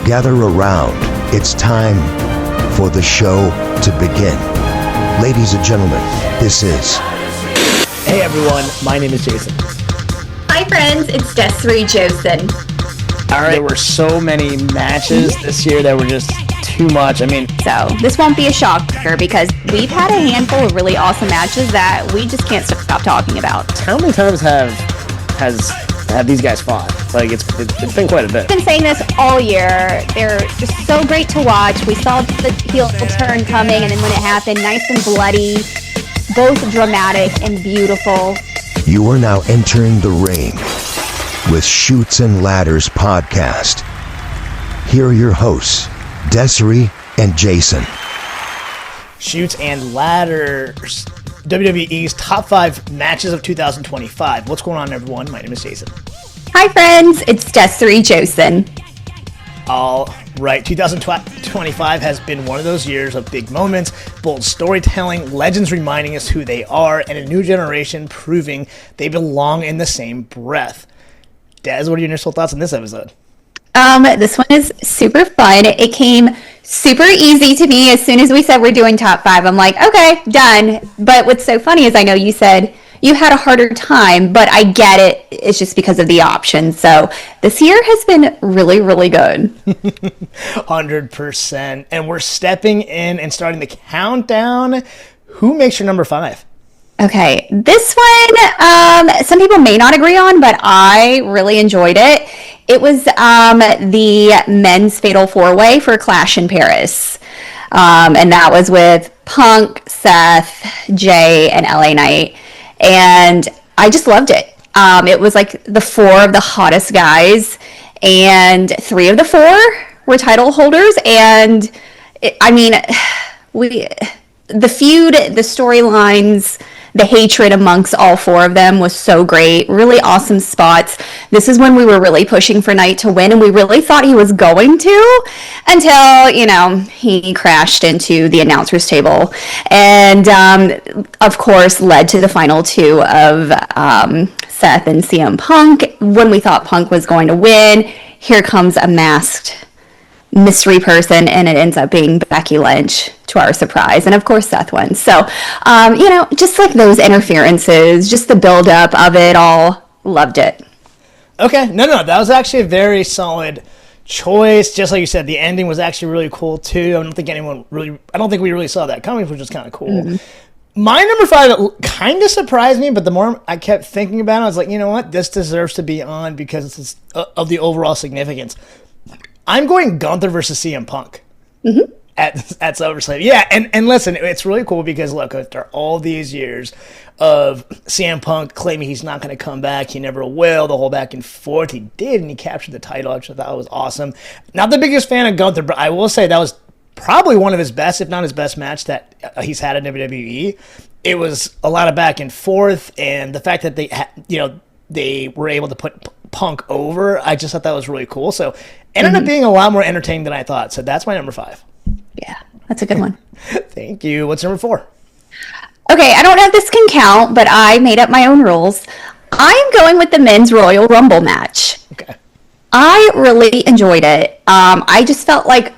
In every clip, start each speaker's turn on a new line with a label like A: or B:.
A: Gather around. It's time for the show to begin. Ladies and gentlemen, this is...
B: Hey everyone, my name is Jason.
C: Hi friends, it's Desiree Josen.
B: All right, there were so many matches this year that were just too much.
C: So this won't be a shocker because we've had a handful of really awesome matches that we just can't stop talking about.
B: How many times have these guys fought? Like it's been quite a bit.
C: I've been saying this all year. They're just so great to watch. We saw the heel turn coming, and then when it happened, nice and bloody, both dramatic and beautiful.
A: You are now entering the ring with Chutes and Ladders podcast. Here are your hosts, Desiree and Jason.
B: Chutes and Ladders, WWE's top 5 matches of 2025. What's going on, everyone? My name is Jason.
C: Hi friends, it's Desiree Josen.
B: All right, 2025 has been one of those years of big moments, bold storytelling, legends reminding us who they are, and a new generation proving they belong in the same breath. Des, what are your initial thoughts on this episode?
C: This one is super fun. It came super easy to me as soon as we said we're doing top 5. I'm like, okay, done. But what's so funny is I know you said you had a harder time, but I get it. It's just because of the options. So this year has been really, really good.
B: 100%. And we're stepping in and starting the countdown. Who makes your number 5?
C: Okay, this one, some people may not agree on, but I really enjoyed it. It was the men's fatal 4-way for Clash in Paris. And that was with Punk, Seth, Jay, and LA Knight. And I just loved it. It was like the 4 of the hottest guys, and 3 of the 4 were title holders. And the feud, the storylines, the hatred amongst all 4 of them was so great. Really awesome spots. This is when we were really pushing for Knight to win, and we really thought he was going to until, he crashed into the announcer's table. And, of course, led to the final 2 of Seth and CM Punk. When we thought Punk was going to win, here comes a masked mystery person, and it ends up being Becky Lynch, to our surprise, and of course Seth won. So just like those interferences, just the build up of it all, loved it.
B: Okay, no, that was actually a very solid choice. Just like you said, the ending was actually really cool too. I don't think we really saw that coming, which was kind of cool. My number 5 kind of surprised me, but the more I kept thinking about it, I was like, you know what, this deserves to be on because of the overall significance. I'm going Gunther versus CM Punk at SummerSlam. Yeah, and listen, it's really cool because, look, after all these years of CM Punk claiming he's not going to come back, he never will, the whole back and forth, he did, and he captured the title, which I thought was awesome. Not the biggest fan of Gunther, but I will say that was probably one of his best, if not his best match that he's had in WWE. It was a lot of back and forth, and the fact that they were able to put Punk over, I just thought that was really cool. So it ended up being a lot more entertaining than I thought. So that's my number 5.
C: Yeah, that's a good one.
B: Thank you. What's number 4?
C: Okay, I don't know if this can count, but I made up my own rules. I'm going with the men's Royal Rumble match.
B: Okay.
C: I really enjoyed it. I just felt like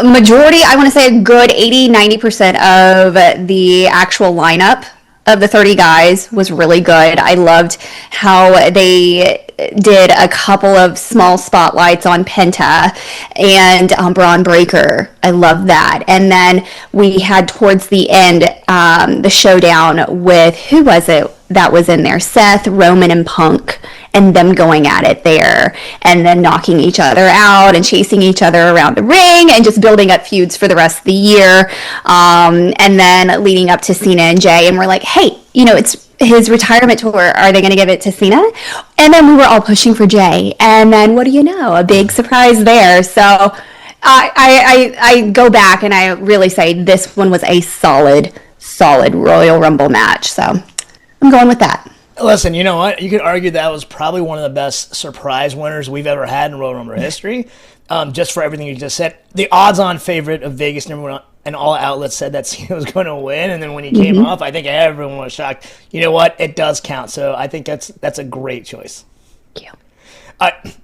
C: majority, I want to say a good 80-90% of the actual lineup of the 30 guys was really good. I loved how they did a couple of small spotlights on Penta and Braun Breaker. I love that. And then we had towards the end the showdown with, who was it that was in there? Seth, Roman, and Punk, and them going at it there and then knocking each other out and chasing each other around the ring and just building up feuds for the rest of the year. And then leading up to Cena and Jay, and we're like, hey, it's his retirement tour. Are they going to give it to Cena? And then we were all pushing for Jay. And then what do you know? A big surprise there. So I go back and I really say this one was a solid Royal Rumble match. So I'm going with that.
B: Listen, you know what? You could argue that was probably one of the best surprise winners we've ever had in Royal Rumble history. Just for everything you just said. The odds-on favorite of Vegas, number one, and all outlets said that Cena was going to win. And then when he came off, I think everyone was shocked. You know what? It does count. So I think that's a great choice.
C: Thank you.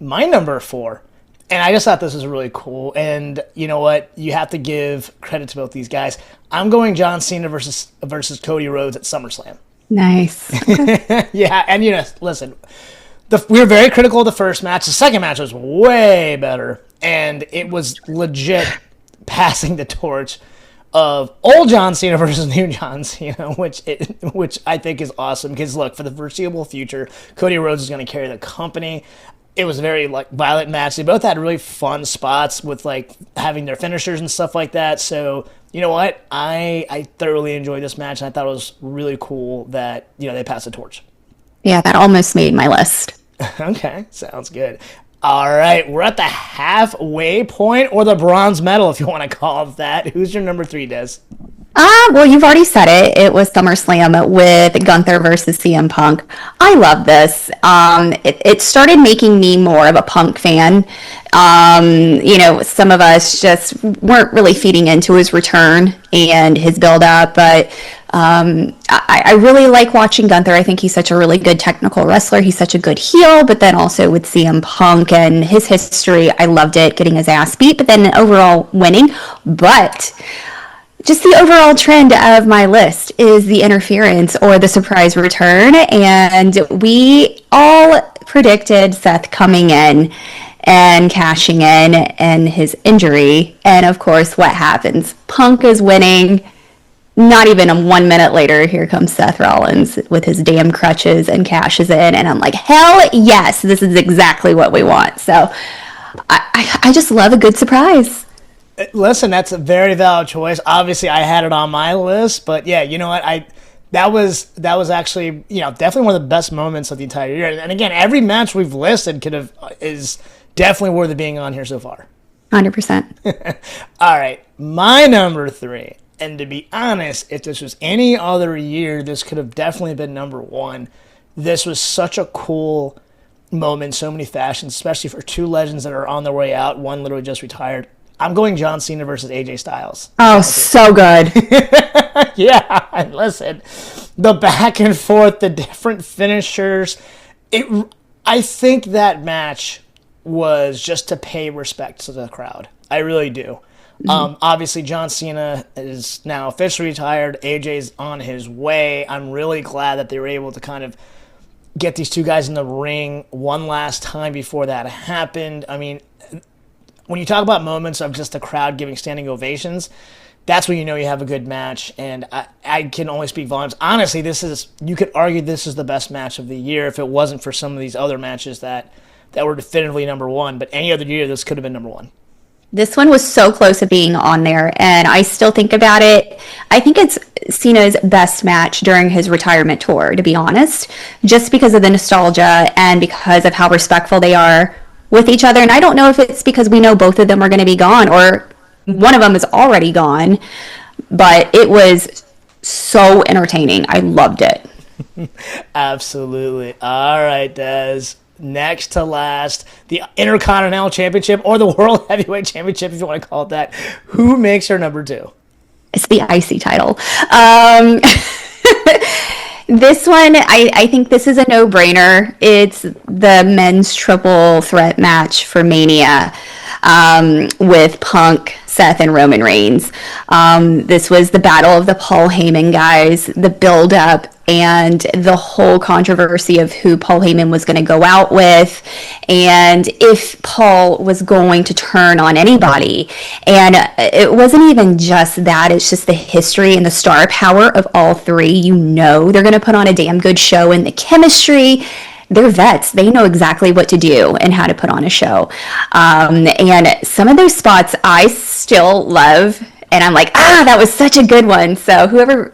B: My number 4 And I just thought this was really cool. And you know what? You have to give credit to both these guys. I'm going John Cena versus Cody Rhodes at SummerSlam.
C: Nice.
B: Yeah, and listen, we were very critical of the first match. The second match was way better, and it was legit passing the torch of old John Cena versus new John Cena, which I think is awesome. Because look, for the foreseeable future, Cody Rhodes is going to carry the company. It was a very violent match. They both had really fun spots with having their finishers and stuff like that. So you know what? I thoroughly enjoyed this match, and I thought it was really cool that they passed the torch.
C: Yeah, that almost made my list.
B: Okay, sounds good. All right, we're at the halfway point, or the bronze medal, if you want to call it that. Who's your number 3, Des?
C: Well, you've already said it. It was SummerSlam with Gunther versus CM Punk. I love this. It started making me more of a Punk fan. Some of us just weren't really feeding into his return and his build-up, but I really like watching Gunther. I think he's such a really good technical wrestler. He's such a good heel, but then also with CM Punk and his history, I loved it, getting his ass beat, but then overall winning. But just the overall trend of my list is the interference or the surprise return. And we all predicted Seth coming in and cashing in and his injury. And of course, what happens? Punk is winning. Not even 1 minute later, here comes Seth Rollins with his damn crutches and cashes in. And I'm like, hell yes, this is exactly what we want. So I just love a good surprise.
B: Listen, that's a very valid choice. Obviously, I had it on my list, but yeah, you know what? That was actually definitely one of the best moments of the entire year. And again, every match we've listed is definitely worth being on here so far.
C: 100%.
B: All right, my number 3. And to be honest, if this was any other year, this could have definitely been number 1. This was such a cool moment in so many fashions, especially for two legends that are on their way out. One literally just retired. I'm going John Cena versus AJ Styles.
C: Oh, so good.
B: Yeah, and listen, the back and forth, the different finishers. I think that match was just to pay respect to the crowd. I really do. Mm-hmm. Obviously, John Cena is now officially retired. AJ's on his way. I'm really glad that they were able to kind of get these two guys in the ring one last time before that happened. I mean, when you talk about moments of just the crowd giving standing ovations, that's when you know you have a good match, and I can only speak volumes. Honestly, you could argue this is the best match of the year if it wasn't for some of these other matches that were definitively number 1, but any other year this could have been number 1.
C: This one was so close to being on there, and I still think about it. I think it's Cena's best match during his retirement tour, to be honest, just because of the nostalgia and because of how respectful they are with each other. And I don't know if it's because we know both of them are going to be gone or one of them is already gone, but it was so entertaining. I loved it.
B: Absolutely. All right, Des. Next to last, the Intercontinental Championship or the World Heavyweight Championship, if you want to call it that. Who makes your number 2?
C: It's the IC title. This one, I think this is a no-brainer. It's the men's triple threat match for Mania with Punk, Seth, and Roman Reigns. This was the battle of the Paul Heyman guys, the build-up, and the whole controversy of who Paul Heyman was going to go out with, and if Paul was going to turn on anybody. And it wasn't even just that, it's just the history and the star power of all three. They're going to put on a damn good show, and the chemistry. They're vets. They know exactly what to do and how to put on a show. And some of those spots I still love. And I'm like, that was such a good one. So whoever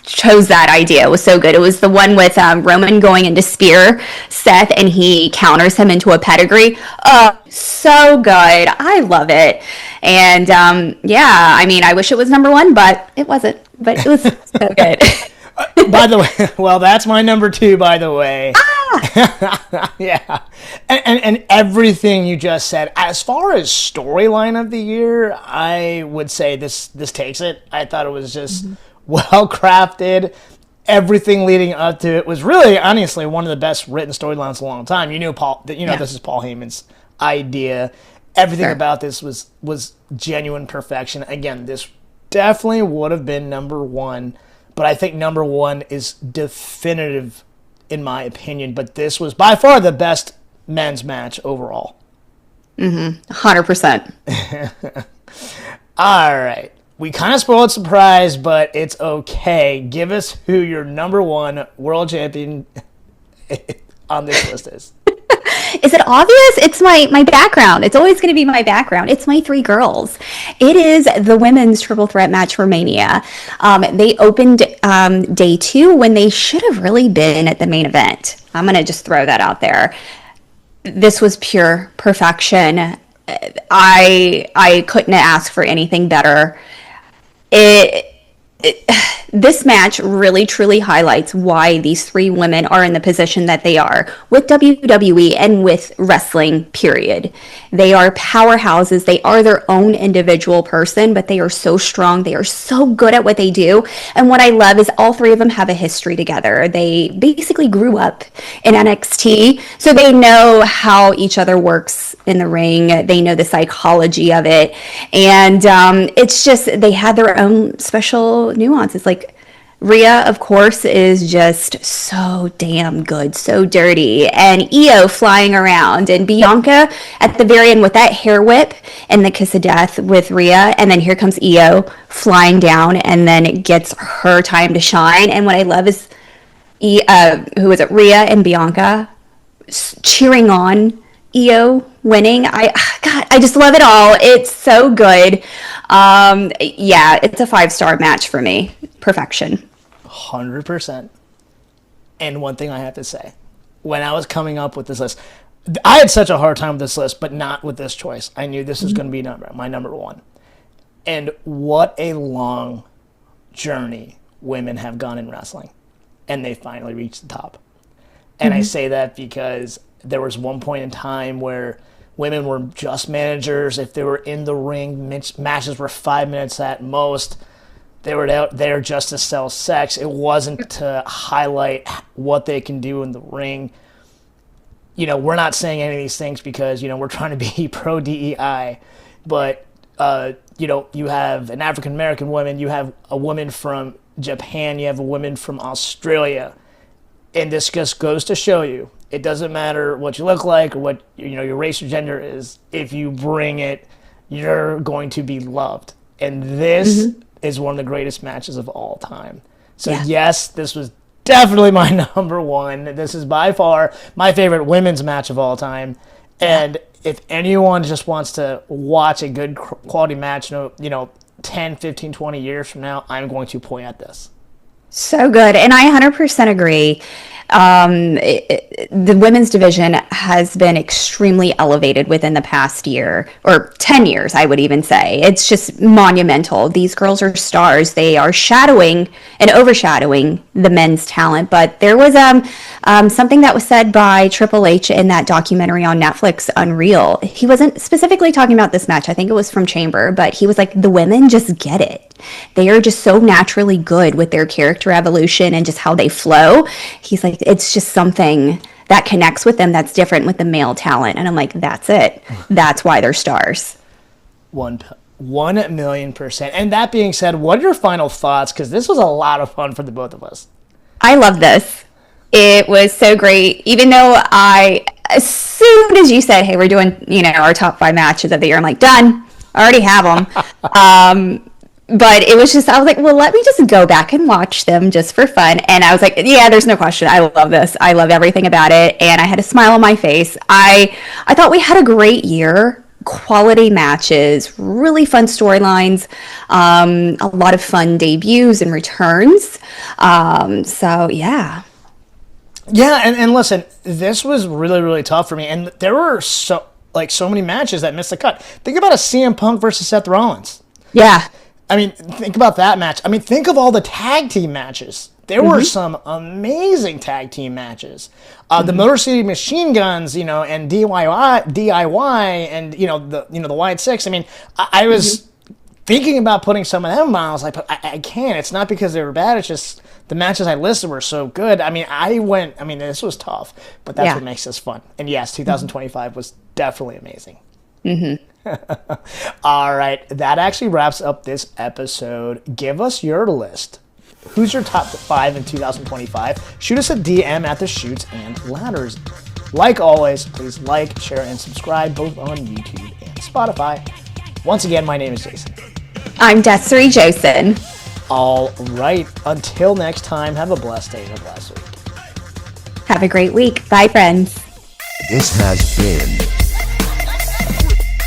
C: chose that idea was so good. It was the one with Roman going into spear Seth, and he counters him into a pedigree. Oh, so good. I love it. And I wish it was number 1, but it wasn't. But it was so good.
B: By the way, well, that's my number 2, by the way. Yeah. And everything you just said, as far as storyline of the year, I would say this takes it. I thought it was just well crafted. Everything leading up to it was really, honestly, one of the best written storylines in a long time. You knew this is Paul Heyman's idea. Everything about this was genuine perfection. Again, this definitely would have been number one, but I think number one is definitive in my opinion. But this was by far the best men's match overall.
C: 100%.
B: All right. We kind of spoiled surprise, but it's okay. Give us who your number one world champion on this list is.
C: Is it obvious? It's my background. It's always going to be my background. It's my three girls. It is the women's triple threat match for Mania. They opened day 2 when they should have really been at the main event. I'm going to just throw that out there. This was pure perfection. I couldn't ask for anything better. This match really truly highlights why these three women are in the position that they are with WWE and with wrestling, period. They are powerhouses. They are their own individual person, but they are so strong. They are so good at what they do. And what I love is all three of them have a history together. They basically grew up in NXT, so they know how each other works in the ring. They know the psychology of it. And it's just, they had their own special nuances. Like, Rhea, of course, is just so damn good, so dirty. And Io flying around. And Bianca at the very end with that hair whip and the kiss of death with Rhea. And then here comes Io flying down and then it gets her time to shine. And what I love is, Rhea and Bianca cheering on Io winning. I just love it all. It's so good. Yeah, it's a 5-star match for me. Perfection.
B: 100%. And one thing I have to say, when I was coming up with this list, I had such a hard time with this list, but not with this choice. I knew this was going to be my number one. And what a long journey women have gone in wrestling. And they finally reached the top. And I say that because there was one point in time where women were just managers. If they were in the ring, matches were 5 minutes at most. They were out there just to sell sex. It wasn't to highlight what they can do in the ring. You know, we're not saying any of these things because, you know, we're trying to be pro DEI. But, you know, you have an African-American woman, you have a woman from Japan, you have a woman from Australia. And this just goes to show you, it doesn't matter what you look like or what, you know, your race or gender is. If you bring it, you're going to be loved. And this is one of the greatest matches of all time. So yes, this was definitely my number one. This is by far my favorite women's match of all time. And if anyone just wants to watch a good quality match, you know, 10, 15, 20 years from now, I'm going to point at this.
C: So good. And I 100% agree. The women's division has been extremely elevated within the past year, or 10 years, I would even say. It's just monumental. These girls are stars. They are shadowing and overshadowing the men's talent. But there was something that was said by Triple H in that documentary on Netflix, Unreal. He wasn't specifically talking about this match. I think it was from Chamber, but he was like, the women just get it. They are just so naturally good with their character evolution and just how they flow. He's like, it's just something that connects with them that's different with the male talent. And I'm like, that's it. That's why they're stars.
B: 1,000,000%. And that being said, what are your final thoughts? Because this was a lot of fun for the both of us.
C: I love this. It was so great. Even though as soon as you said, hey, we're doing, you know, our top 5 matches of the year, I'm like, done. I already have them. But it was just, I was like, well, let me just go back and watch them just for fun. And I was like, yeah, there's no question. I love this. I love everything about it. And I had a smile on my face. I thought we had a great year. Quality matches, really fun storylines, a lot of fun debuts and returns. So, yeah.
B: Yeah, and listen, this was really, really tough for me. And there were so many matches that missed the cut. Think about a CM Punk versus Seth Rollins.
C: Yeah.
B: I mean, think about that match. I mean, think of all the tag team matches. There were some amazing tag team matches. The Motor City Machine Guns, you know, and DIY, and you know the Wyatt Six. I mean, I was thinking about putting some of them on. I was like, but I can't. It's not because they were bad. It's just the matches I listed were so good. I mean, this was tough, but that's what makes this fun. And yes, 2025 was definitely amazing. All right, that actually wraps up this episode. Give us your list. Who's your top 5 in 2025? Shoot us a DM at the Shoots and Ladders. Like always, please like, share, and subscribe both on YouTube and Spotify. Once again, my name is Jason.
C: I'm Desiree Jason.
B: All right, until next time, have a blessed day and a blessed week.
C: Have a great week. Bye, friends.
A: This has been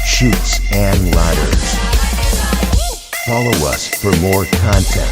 A: Shoots and Ladders. Follow us for more content.